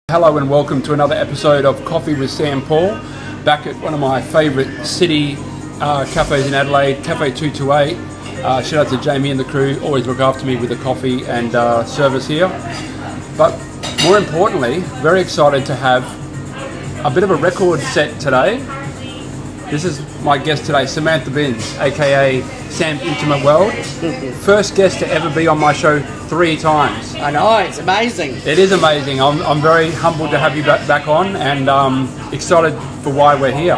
Hello and welcome to another episode of Coffee with SamPaul, back at one of my favourite city cafes in Adelaide, Cafe 228. Shout out to Jamie and the crew, always look after me with the coffee and service here. But more importantly, very excited to have a bit of a record set today. This is my guest today, Samantha Binns, aka Sam's Intimate World. First guest to ever be on my show 3 times. I know, it's amazing. It is amazing. I'm very humbled to have you back on, and excited for why we're here.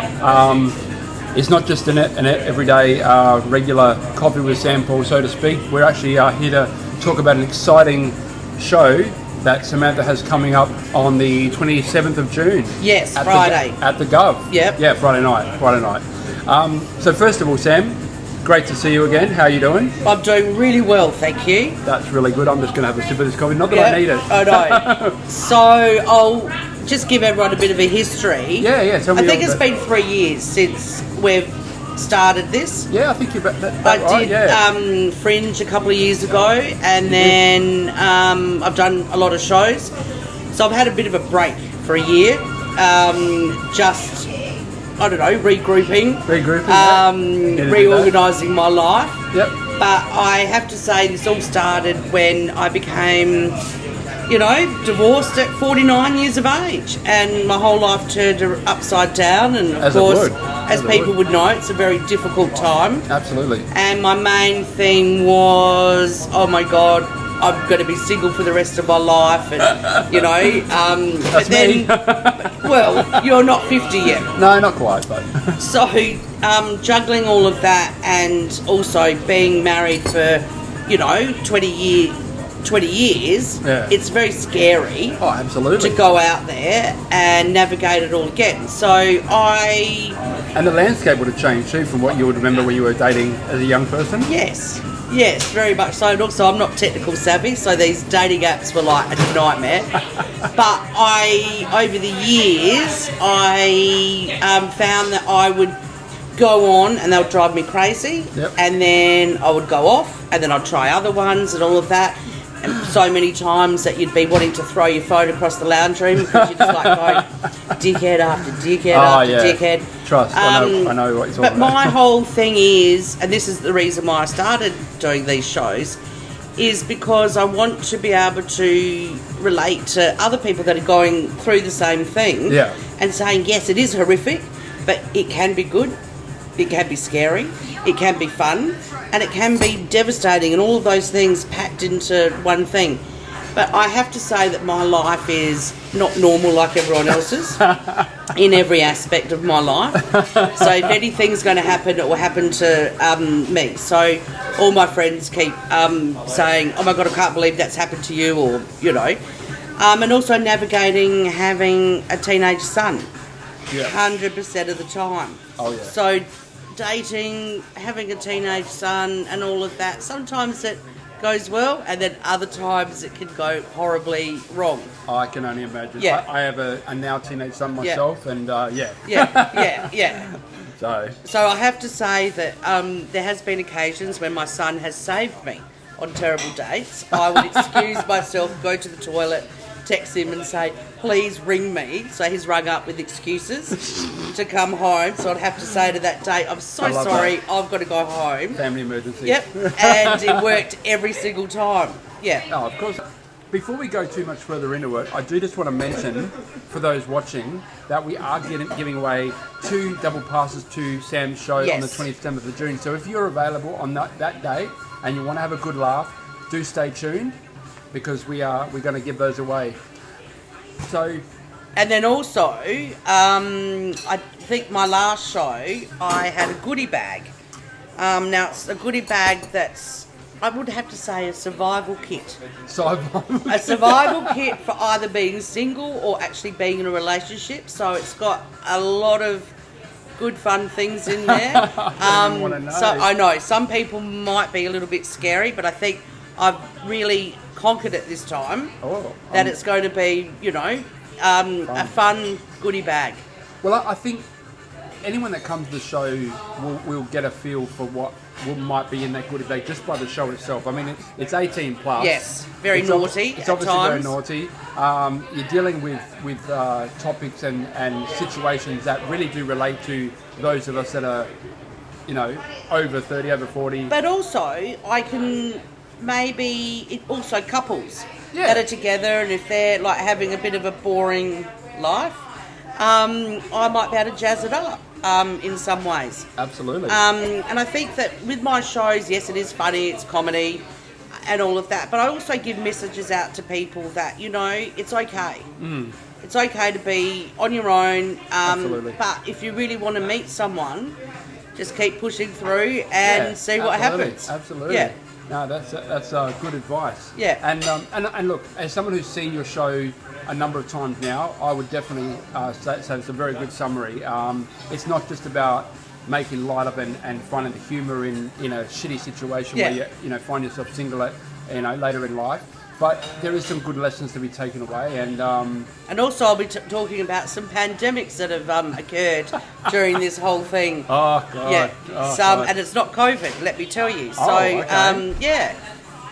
It's not just an everyday regular coffee with SamPaul, so to speak. We're actually here to talk about an exciting show that Samantha has coming up on the 27th of June. Yes, Friday. At the Gov. Yep. Yeah, Friday night. So first of all, Sam, great to see you again. How are you doing? I'm doing really well, thank you. That's really good. I'm just going to have a sip of this coffee. Not that I need it. I know. So I'll just give everyone a bit of a history. Yeah. Tell me. I think it's been 3 years since we've started this. Yeah, I think you're right. I did Fringe a couple of years ago, and then I've done a lot of shows. So I've had a bit of a break for a year. Just, I don't know, regrouping. Reorganising my life. Yep. But I have to say this all started when I became, divorced at 49 years of age, and my whole life turned upside down, and of course, as people would know, it's a very difficult time. Absolutely. And my main thing was, oh my God, I'm going to be single for the rest of my life, and That's but then, me. well, you're not 50 yet. No, not quite, but So, juggling all of that, and also being married for, 20 years, Yeah. it's very scary. Oh, absolutely. To go out there and navigate it all again. So And the landscape would have changed too from what you would remember when you were dating as a young person. Yes, very much so. And also, I'm not technical savvy, so these dating apps were like a nightmare. But over the years, I found that I would go on and they would drive me crazy. Yep. And then I would go off, and then I'd try other ones and all of that. And so many times that you'd be wanting to throw your phone across the lounge room because you're just like going dickhead after dickhead after dickhead. Trust, I know what you're talking about. But my whole thing is, and this is the reason why I started doing these shows, is because I want to be able to relate to other people that are going through the same thing. Yeah. And saying, yes, it is horrific, but it can be good, it can be scary, it can be fun, and it can be devastating, and all of those things packed into one thing. But I have to say that my life is not normal like everyone else's in every aspect of my life. So if anything's going to happen, it will happen to me. So all my friends keep saying, oh my God, I can't believe that's happened to you, or, and also navigating having a teenage son 100% of the time. Oh, yeah. So dating, having a teenage son and all of that, sometimes it goes well, and then other times it can go horribly wrong. I can only imagine. Yeah. I have a now teenage son myself, and Yeah. So I have to say that there has been occasions when my son has saved me on terrible dates. I would excuse myself, go to the toilet, text him and say, please ring me. So he's rung up with excuses to come home. So I'd have to say to that date, I'm so sorry, I've got to go home. Family emergency. Yep. And it worked every single time. Yeah. Oh, of course. Before we go too much further into it, I do just want to mention, for those watching, that we are giving away 2 double passes to Sam's show on the 27th of June. So if you're available on that day and you want to have a good laugh, do stay tuned, because we're going to give those away. So, and then also, I think my last show, I had a goodie bag. Now it's a goodie bag that's, I would have to say, a survival kit. A survival kit for either being single or actually being in a relationship. So it's got a lot of good fun things in there. So I know some people might be a little bit scary, but I think I've really conquered it this time. That it's going to be, a fun goodie bag. Well, I think anyone that comes to the show will get a feel for what might be in that goodie bag just by the show itself. I mean, it's 18 plus. Yes, very naughty. It's obviously very naughty. You're dealing with topics and situations that really do relate to those of us that are, over 30, over 40. But also, I can also couples that are together, and if they're like having a bit of a boring life, I might be able to jazz it up in some ways. Absolutely. And I think that with my shows, yes, it is funny, it's comedy and all of that, but I also give messages out to people that, it's okay. It's okay to be on your own. Absolutely. But if you really want to meet someone, just keep pushing through and see what happens. Absolutely. Yeah. No, that's good advice. Yeah. And look, as someone who's seen your show a number of times now, I would definitely say it's a very good summary. It's not just about making light of and finding the humour in a shitty situation where you find yourself single at later in life. But there is some good lessons to be taken away, and also I'll be talking about some pandemics that have occurred during this whole thing. Oh God! Yeah, God. And it's not COVID, let me tell you. So okay.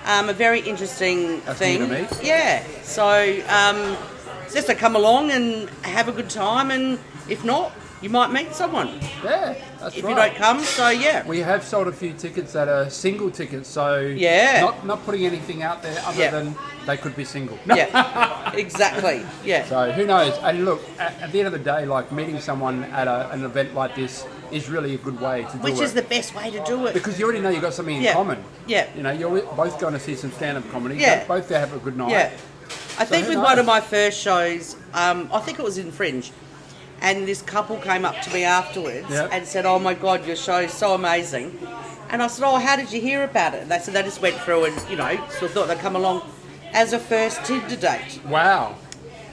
A very interesting thing. New to me. Yeah, so just to come along and have a good time, and if not, you might meet someone. Yeah, that's if right. you don't come, so yeah. We have sold a few tickets that are single tickets, so not putting anything out there other than they could be single. Yeah, exactly. Yeah. So who knows? And look, at the end of the day, like meeting someone at an event like this is really a good way to do it. Which is the best way to do it. Because you already know you've got something in common. Yeah. You're both going to see some stand-up comedy. Yeah. Both there have a good night. Yeah. I think with one of my first shows, I think it was in Fringe, and this couple came up to me afterwards and said, "Oh my God, your show is so amazing." And I said, "Oh, how did you hear about it?" And they said they just went through and, so thought they'd come along as a first Tinder date. Wow.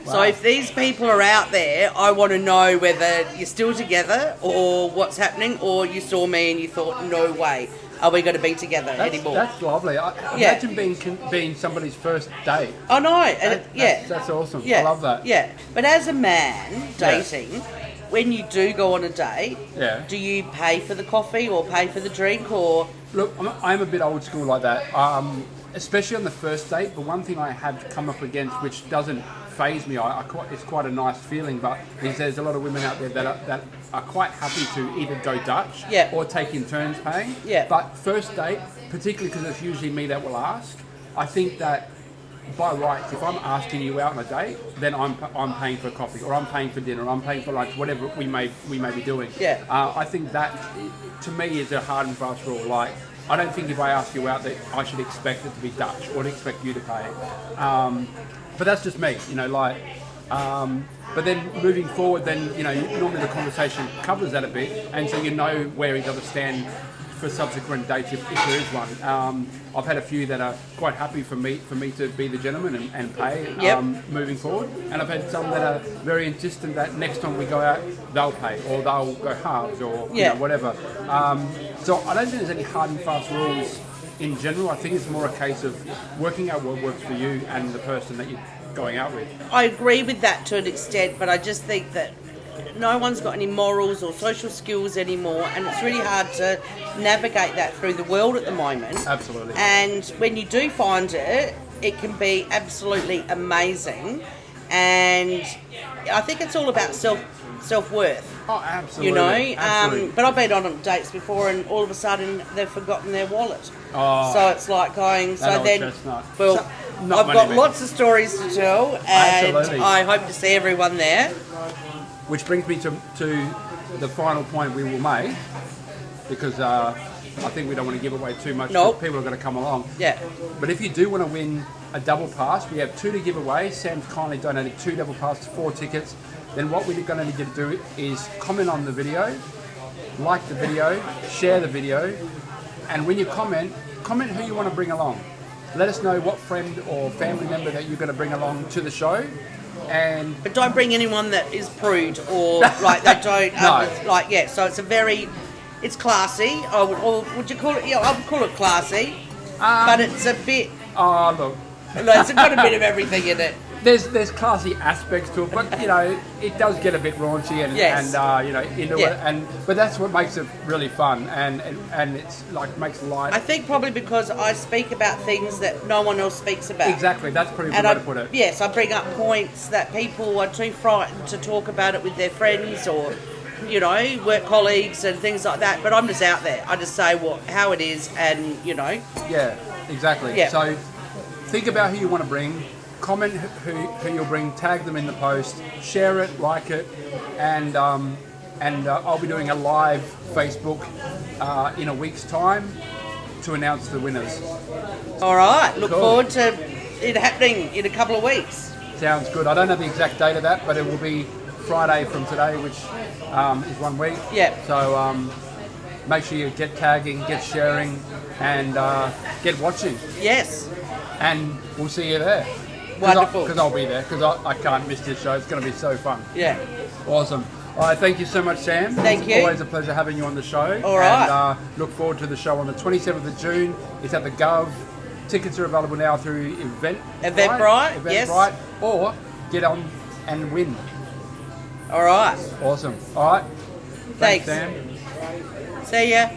So if these people are out there, I want to know whether you're still together or what's happening, or you saw me and you thought, no way, are we going to be together anymore? That's lovely. Imagine being somebody's first date. I know. That's awesome. Yeah. I love that. Yeah. But as a man dating, when you do go on a date, do you pay for the coffee or pay for the drink or? Look, I'm a bit old school like that, especially on the first date. But one thing I have come up against, which doesn't faze me, it's quite a nice feeling, but there's a lot of women out there that are quite happy to either go Dutch or take in turns paying. Yeah. But first date, particularly because it's usually me that will ask, I think that by rights, if I'm asking you out on a date, then I'm paying for coffee, or I'm paying for dinner, or I'm paying for lunch, whatever we may be doing. Yeah. I think that, to me, is a hard and fast rule. Like, I don't think if I ask you out that I should expect it to be Dutch or to expect you to pay. But that's just me, but then moving forward, then, normally the conversation covers that a bit, and so you know where each other stand for subsequent dates if there is one. I've had a few that are quite happy for me to be the gentleman and pay moving forward, and I've had some that are very insistent that next time we go out they'll pay, or they'll go halves, or whatever. So I don't think there's any hard and fast rules in general. I think it's more a case of working out what works for you and the person that you're going out with. I agree with that to an extent, but I just think that no one's got any morals or social skills anymore, and it's really hard to navigate that through the world at the moment. Absolutely. And when you do find it, it can be absolutely amazing, and I think it's all about self-worth. Oh, absolutely. Absolutely. But I've been on dates before, and all of a sudden they've forgotten their wallet. Oh, so it's like going. So then, chestnut. Well, I've got lots of stories to tell, and absolutely. I hope to see everyone there. Which brings me to the final point we will make, because I think we don't want to give away too much. Nope. People are going to come along. Yeah. But if you do want to win a double pass, we have 2 to give away. Sam's kindly donated 2 double passes, 4 tickets. Then what we're going to need you to do is comment on the video, like the video, share the video, and when you comment who you want to bring along. Let us know what friend or family member that you're going to bring along to the show. But don't bring anyone that is prude or like they don't no. So it's classy. Would you call it? Yeah, I would call it classy. But it's a bit. Oh look, It's got a bit of everything in it. there's classy aspects to it, but you know it does get a bit raunchy and you know into it, but that's what makes it really fun and it's like makes light. I think probably because I speak about things that no one else speaks about. Exactly, that's pretty good way to put it. Yes, I bring up points that people are too frightened to talk about it with their friends or, you know, work colleagues and things like that. But I'm just out there. I just say how it is, and you know. Yeah, exactly. Yeah. So think about who you want to bring. Comment who you'll bring. Tag them in the post. Share it, like it, and I'll be doing a live Facebook in a week's time to announce the winners. All right. Look forward to it happening in a couple of weeks. Sounds good. I don't know the exact date of that, but it will be Friday from today, which is 1 week. Yeah. So make sure you get tagging, get sharing, and get watching. Yes. And we'll see you there. Wonderful. Because I'll be there, because I can't miss this show. It's going to be so fun. Yeah. Awesome. All right, thank you so much, Sam. Thank you. It's always a pleasure having you on the show. All right. And look forward to the show on the 27th of June. It's at the Gov. Tickets are available now through Eventbrite. Yes. Or get on and win. All right. Awesome. All right. Thanks. Sam. See ya.